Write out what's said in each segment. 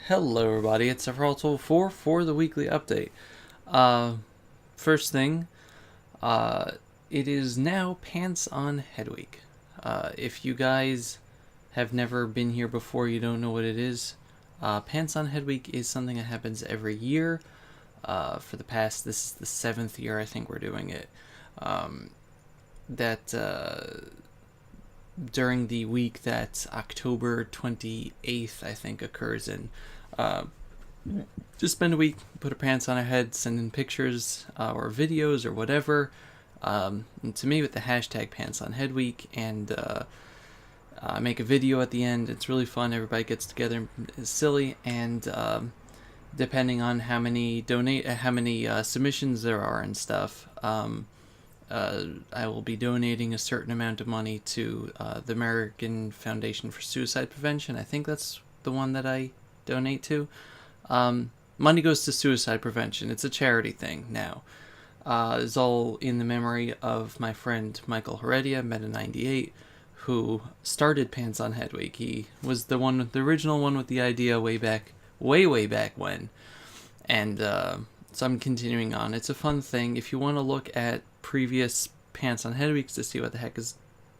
Hello everybody, it's Sephiroth4 for the weekly update. First thing, uh, it is now Pants on Head Week. If you guys have never been here before, you don't know what it is. Pants on Head Week is something that happens every year. This is the 7th year I think we're doing it. That during the week that October 28th, I think, occurs in. Just spend a week, put our pants on our head, send in pictures or videos or whatever. And to me, with the hashtag Pants on Head Week, and make a video at the end. It's really fun. Everybody gets together, is silly, and depending on how many submissions there are and stuff, I will be donating a certain amount of money to the American Foundation for Suicide Prevention. I think that's the one that I donate to. Money goes to suicide prevention. It's a charity thing now. It's all in the memory of my friend Michael Heredia, Meta98, who started Pants on Head Week. He was the original one with the idea way back when. And so I'm continuing on. It's a fun thing. If you want to look at previous Pants on Head Weeks to see what the heck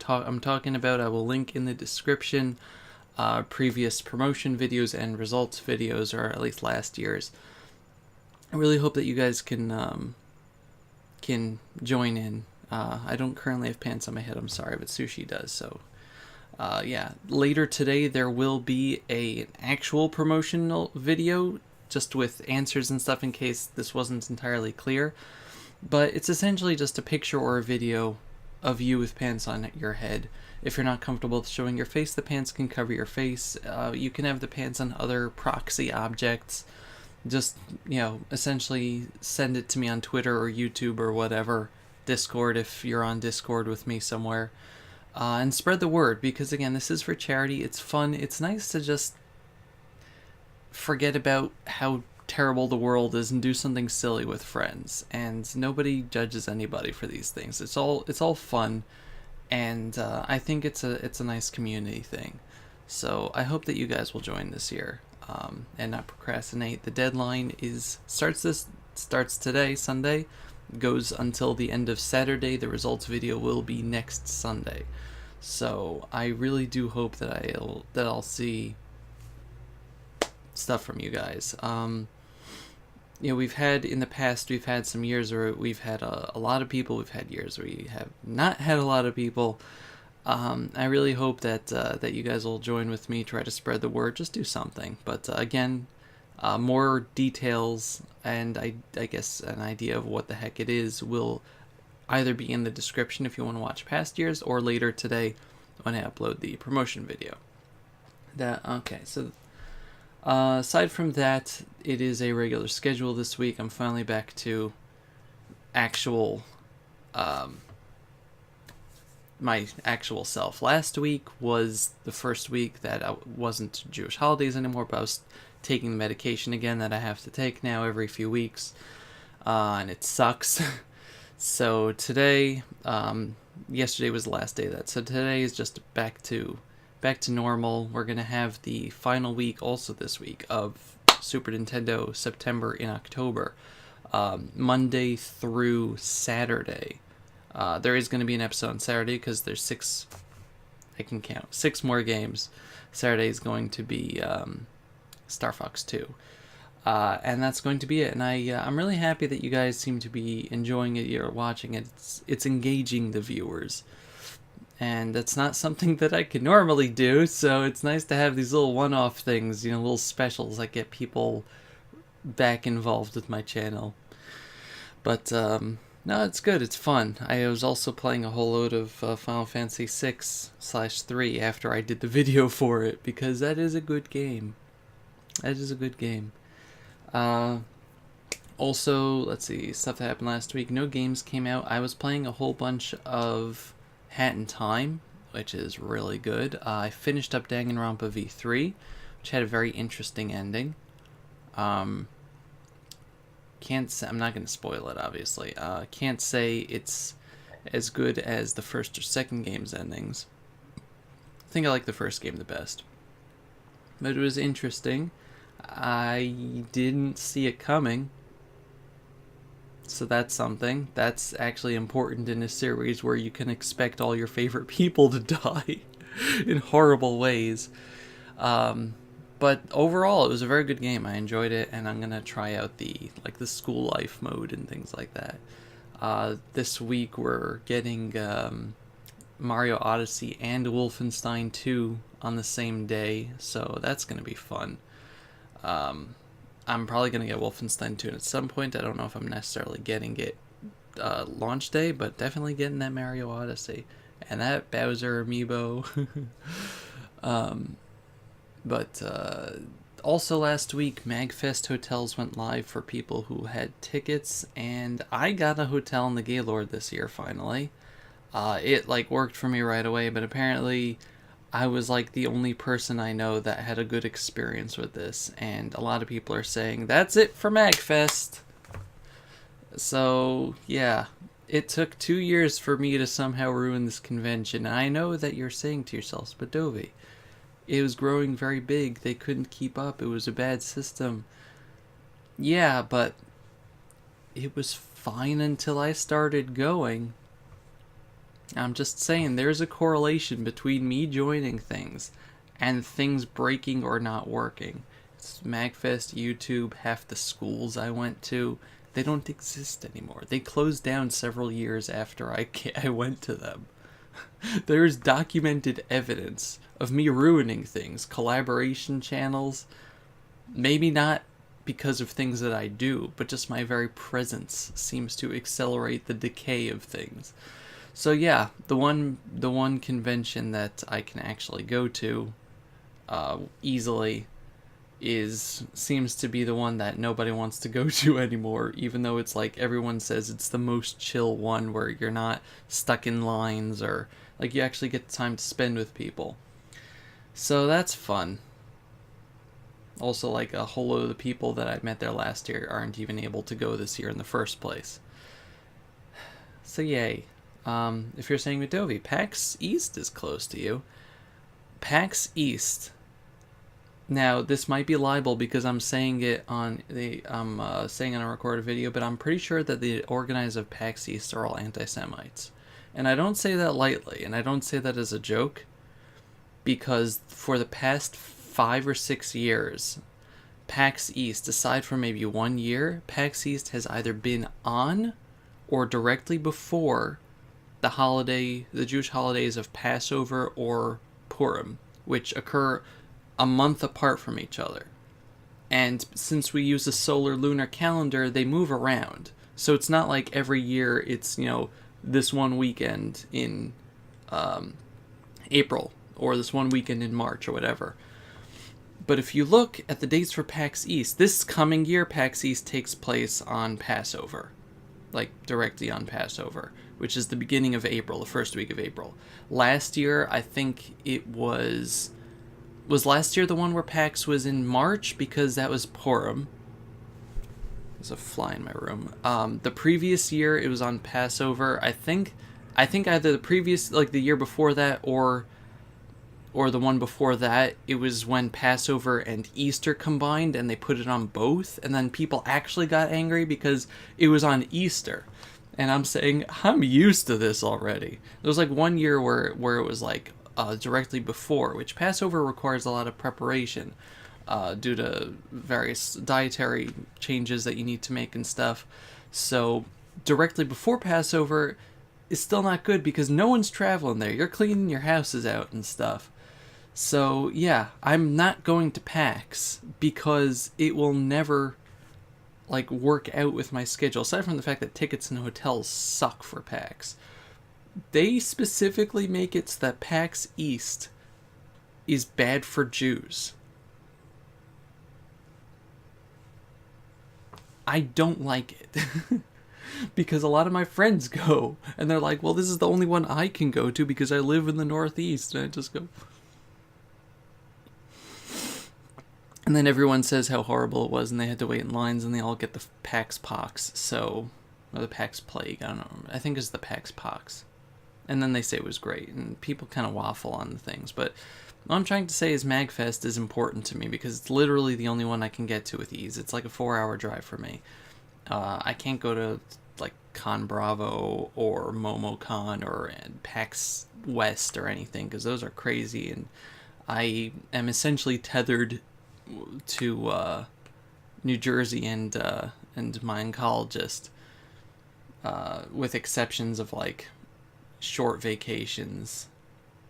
I'm talking about, I will link in the description previous promotion videos and results videos, or at least last year's. I really hope that you guys can join in. I don't currently have pants on my head, I'm sorry, but Sushi does, so yeah. Later today there will be an actual promotional video, just with answers and stuff in case this wasn't entirely clear. But it's essentially just a picture or a video of you with pants on your head. If you're not comfortable showing your face, the pants can cover your face. You can have the pants on other proxy objects. Just, essentially send it to me on Twitter or YouTube or whatever. Discord, if you're on Discord with me somewhere. And spread the word, because again, this is for charity. It's fun. It's nice to just forget about how terrible the world is and do something silly with friends. And nobody judges anybody for these things. It's all fun. And I think it's a nice community thing. So I hope that you guys will join this year and not procrastinate. The deadline starts today, Sunday, goes until the end of Saturday. The results video will be next Sunday. So I really do hope that I'll see stuff from you guys. We've had some years where we've had a lot of people. We've had years where we have not had a lot of people. I really hope that you guys will join with me, try to spread the word, just do something. But again, more details and I guess an idea of what the heck it is will either be in the description if you want to watch past years, or later today when I upload the promotion video. So aside from that, it is a regular schedule this week. I'm finally back to actual my actual self. Last week was the first week that I wasn't Jewish holidays anymore, but I was taking the medication again that I have to take now every few weeks, and it sucks. So today, yesterday was the last day of that, so today is just back to normal. We're gonna have the final week also this week of Super Nintendo September in October, Monday through Saturday. There is going to be an episode on Saturday because there's 6 more games. Saturday is going to be Star Fox 2. And that's going to be it. And I'm really happy that you guys seem to be enjoying it or watching it. It's engaging the viewers. And that's not something that I can normally do, so it's nice to have these little one-off things, little specials that get people back involved with my channel. But, no, it's good. It's fun. I was also playing a whole load of Final Fantasy 6/3 after I did the video for it, because that is a good game. Also, let's see, stuff that happened last week. No games came out. I was playing a whole bunch of Hat in Time, which is really good. I finished up Danganronpa V3, which had a very interesting ending. I'm not going to spoil it, obviously. Can't say it's as good as the first or second game's endings. I think I like the first game the best. But it was interesting. I didn't see it coming. So that's something. That's actually important in a series where you can expect all your favorite people to die in horrible ways. Um, but overall, it was a very good game. I enjoyed it, and I'm gonna try out the school life mode and things like that. This week we're getting Mario Odyssey and Wolfenstein 2 on the same day, so that's gonna be fun. Um, I'm probably gonna get Wolfenstein 2 at some point. I don't know if I'm necessarily getting it launch day, but definitely getting that Mario Odyssey and that Bowser amiibo. um, but also last week, MagFest hotels went live for people who had tickets, and I got a hotel in the Gaylord this year finally. It like worked for me right away, but apparently I was like the only person I know that had a good experience with this, and a lot of people are saying that's it for MagFest. So yeah, it took 2 years for me to somehow ruin this convention. And I know that you're saying to yourselves, but Dovey, it was growing very big. They couldn't keep up. It was a bad system. Yeah, but it was fine until I started going. I'm just saying, there's a correlation between me joining things and things breaking or not working. It's MagFest, YouTube, half the schools I went to, they don't exist anymore. They closed down several years after I went to them. There's documented evidence of me ruining things, collaboration channels, maybe not because of things that I do, but just my very presence seems to accelerate the decay of things. So yeah, the one convention that I can actually go to easily seems to be the one that nobody wants to go to anymore, even though it's like everyone says it's the most chill one where you're not stuck in lines or like you actually get time to spend with people. So that's fun. Also, like a whole load of the people that I met there last year aren't even able to go this year in the first place. So yay. If you're saying Madovi, PAX East is close to you. PAX East. Now, this might be libel because I'm saying it on saying on a recorded video, but I'm pretty sure that the organizers of PAX East are all anti-Semites. And I don't say that lightly, and I don't say that as a joke, because for the past 5 or 6 years, PAX East, aside from maybe 1 year, PAX East has either been on or directly before the Jewish holidays of Passover or Purim, which occur a month apart from each other. And since we use a solar lunar calendar, they move around. So it's not like every year it's, this one weekend in April or this one weekend in March or whatever. But if you look at the dates for PAX East, this coming year PAX East takes place on Passover. Like directly on Passover, which is the beginning of April, the first week of April. Last year, I think it was last year the one where PAX was in March because that was Purim. There's a fly in my room. The previous year it was on Passover. I think either the previous, like the year before that, or the one before that, it was when Passover and Easter combined and they put it on both, and then people actually got angry because it was on Easter. And I'm saying, I'm used to this already. There was like 1 year where it was like directly before, which Passover requires a lot of preparation due to various dietary changes that you need to make and stuff. So directly before Passover is still not good because no one's traveling there. You're cleaning your houses out and stuff. So yeah, I'm not going to PAX because it will never like work out with my schedule, aside from the fact that tickets and hotels suck for PAX. They specifically make it so that PAX East is bad for Jews. I don't like it. Because a lot of my friends go, and they're like, well, this is the only one I can go to because I live in the Northeast. And I just go... And then everyone says how horrible it was, and they had to wait in lines, and they all get the PAX Pox, or the PAX Plague, I don't know, I think it's the PAX Pox. And then they say it was great, and people kind of waffle on the things, but What I'm trying to say is MagFest is important to me because it's literally the only one I can get to with ease. It's like a 4-hour drive for me. I can't go to like Con Bravo or MomoCon or PAX West or anything because those are crazy, and I am essentially tethered to New Jersey and my oncologist, with exceptions of like short vacations.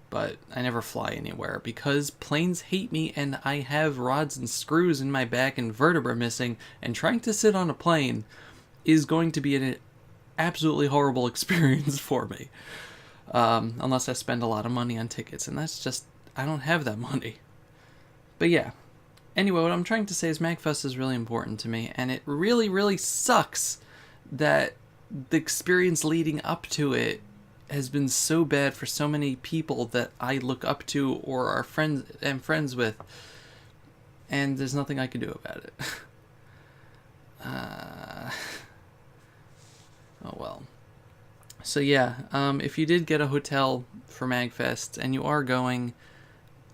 But I never fly anywhere because planes hate me, and I have rods and screws in my back and vertebra missing, and trying to sit on a plane is going to be an absolutely horrible experience for me. Unless I spend a lot of money on tickets, and that's just, I don't have that money. But yeah. Anyway, what I'm trying to say is MagFest is really important to me, and it really, really sucks that the experience leading up to it has been so bad for so many people that I look up to or are friends with, and there's nothing I can do about it. Oh well. So yeah, if you did get a hotel for MagFest and you are going,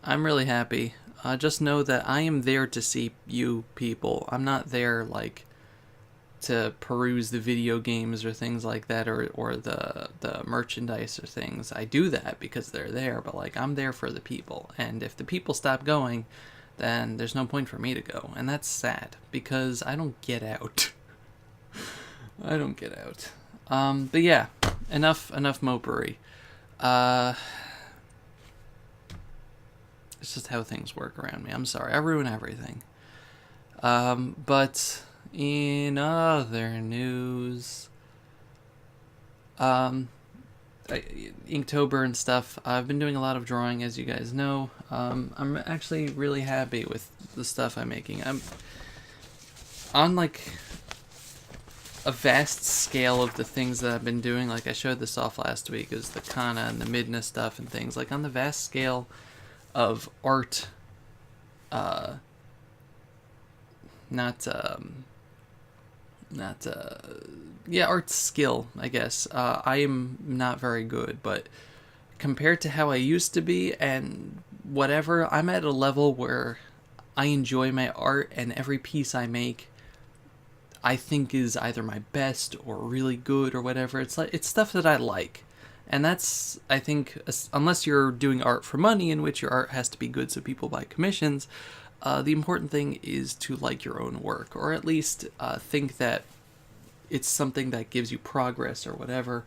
I'm really happy. Just know that I am there to see you people. I'm not there like to peruse the video games or things like that, or the merchandise or things. I do that because they're there, but like I'm there for the people. And if the people stop going, then there's no point for me to go. And that's sad because I don't get out. I don't get out. But yeah, enough mopery. It's just how things work around me. I'm sorry, I ruin everything. But in other news, Inktober and stuff, I've been doing a lot of drawing, as you guys know. I'm actually really happy with the stuff I'm making. I'm on like a vast scale of the things that I've been doing. Like I showed this off last week, is the Kana and the Midna stuff and things. Like on the vast scale of art, art skill, I guess. I am not very good, but compared to how I used to be and whatever, I'm at a level where I enjoy my art, and every piece I make I think is either my best or really good or whatever. It's stuff that I like. And that's, I think, unless you're doing art for money, in which your art has to be good so people buy commissions, the important thing is to like your own work, or at least think that it's something that gives you progress or whatever.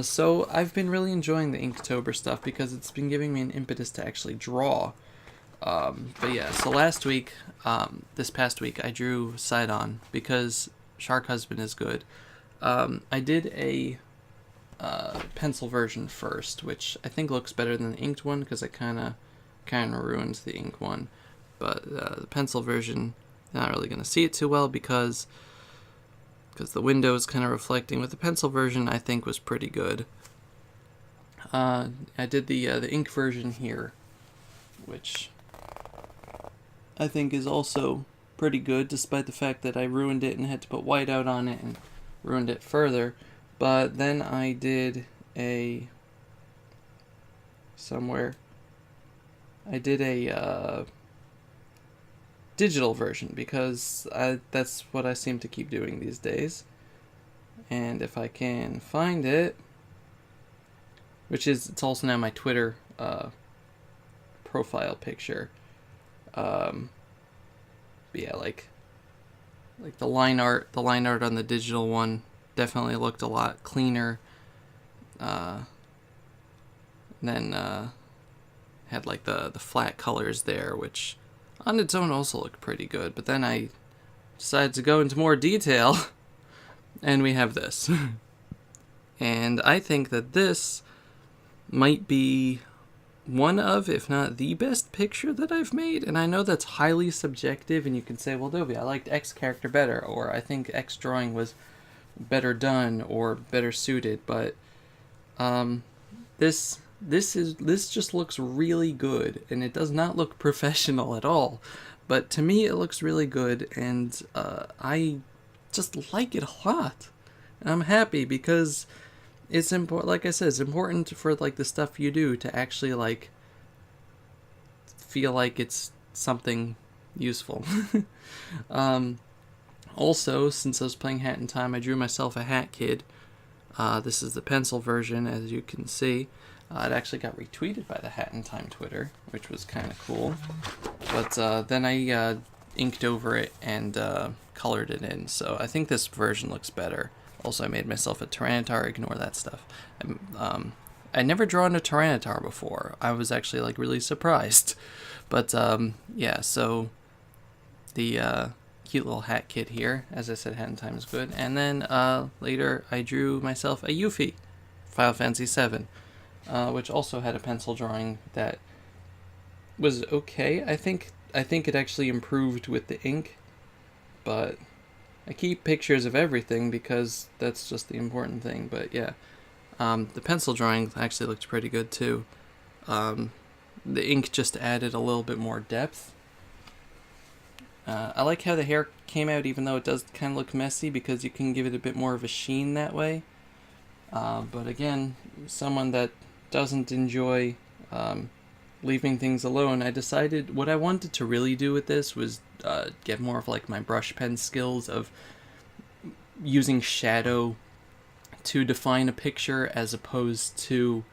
So I've been really enjoying the Inktober stuff because it's been giving me an impetus to actually draw. But yeah, so this past week, I drew Sidon because Shark Husband is good. I did a pencil version first, which I think looks better than the inked one because it kind of ruins the ink one. But the pencil version, not really going to see it too well because the window is kind of reflecting. With the pencil version, I think was pretty good. I did the ink version here, which I think is also pretty good, despite the fact that I ruined it and had to put whiteout on it and ruined it further. But then I did a digital version because that's what I seem to keep doing these days. And if I can find it, it's also now my Twitter profile picture. But yeah, like the line art on the digital one definitely looked a lot cleaner. Then had like the flat colors there, which on its own also looked pretty good. But then I decided to go into more detail, and we have this. And I think that this might be one of, if not the best picture that I've made. And I know that's highly subjective, and you can say, well, Dobie, I liked X character better, or I think X drawing was better done or better suited, but this just looks really good, and it does not look professional at all, but to me it looks really good, and I just like it a lot, and I'm happy because it's important. Like I said, it's important for like the stuff you do to actually like feel like it's something useful. Also, since I was playing Hat in Time, I drew myself a Hat Kid. This is the pencil version, as you can see. It actually got retweeted by the Hat in Time Twitter, which was kind of cool. But then I inked over it and colored it in, so I think this version looks better. Also, I made myself a Tyranitar. Ignore that stuff. I never drawn a Tyranitar before. I was actually like really surprised. But yeah, so the cute little Hat Kid here. As I said, Hat in Time is good. And then later I drew myself a Yuffie, Final Fantasy VII, which also had a pencil drawing that was okay. I think it actually improved with the ink, but I keep pictures of everything because that's just the important thing. But yeah, the pencil drawing actually looked pretty good too. The ink just added a little bit more depth. I like how the hair came out, even though it does kind of look messy, because you can give it a bit more of a sheen that way. But again, someone that doesn't enjoy leaving things alone, I decided what I wanted to really do with this was get more of like my brush pen skills of using shadow to define a picture as opposed to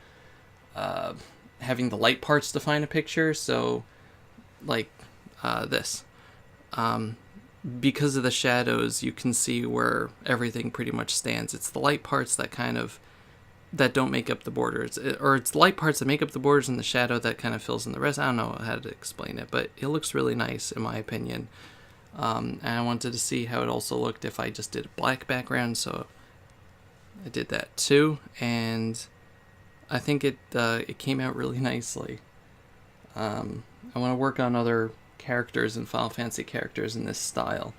having the light parts define a picture. So like this. Because of the shadows, you can see where everything pretty much stands. It's the light parts that don't make up the borders, or it's the light parts that make up the borders and the shadow that kind of fills in the rest. I don't know how to explain it, but it looks really nice in my opinion. And I wanted to see how it also looked if I just did a black background, so I did that too, and I think it came out really nicely. I want to work on other characters and Final Fantasy characters in this style,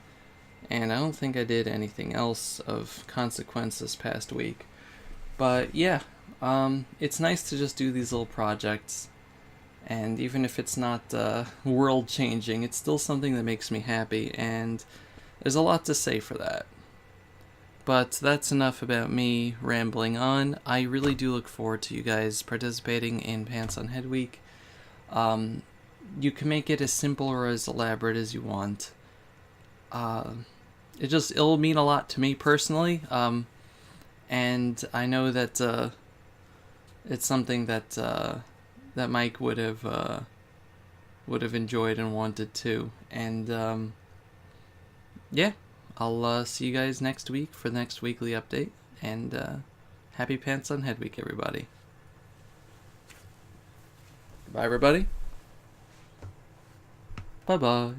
and I don't think I did anything else of consequence this past week. But yeah, it's nice to just do these little projects, and even if it's not world changing, it's still something that makes me happy, and there's a lot to say for that. But that's enough about me rambling on. I really do look forward to you guys participating in Pants on Head Week. You can make it as simple or as elaborate as you want. It'll mean a lot to me personally. And I know that it's something that that Mike would have enjoyed and wanted too. And yeah, I'll see you guys next week for the next weekly update. And happy Pants on Head Week, everybody. Bye, everybody. Bye-bye.